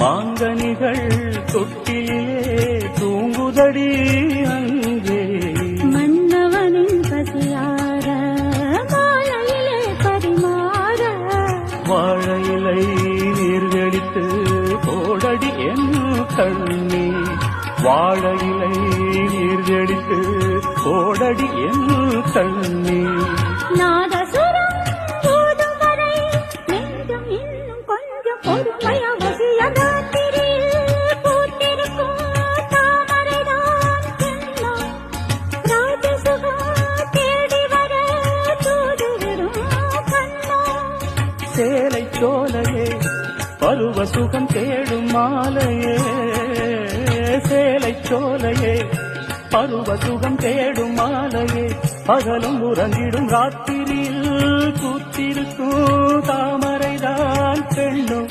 மாங்கனிகள் தொட்டிலே தூங்குதடி அங்கே மன்னவனின் பசியார வாழையிலே பரிமாற வாழையிலை நீர்கடித்து போடடி என் கண்ணே வாழையிலை நீர்கடித்து போடடி என் கண்ணே நாதசுரம் போதும் வரை நெஞ்சம் இன்னும் கொஞ்சம் பொறுமைய வசிய ராத்திரியில் பூத்திருக்கும் தாமரைதான் எல்லாம் ராஜசுகம் தேடி வர தூதுவிடும் கண்ணா சேலை சோலையே பருவ சுகம் தேடும் மாலையே சேலை சோலையே பருவ சுகம் தேடும் மாலையே பகலும் உறங்கிடும் ராத்திரியில் கூத்திருக்கும் தாமரைதான் பெண்ணும்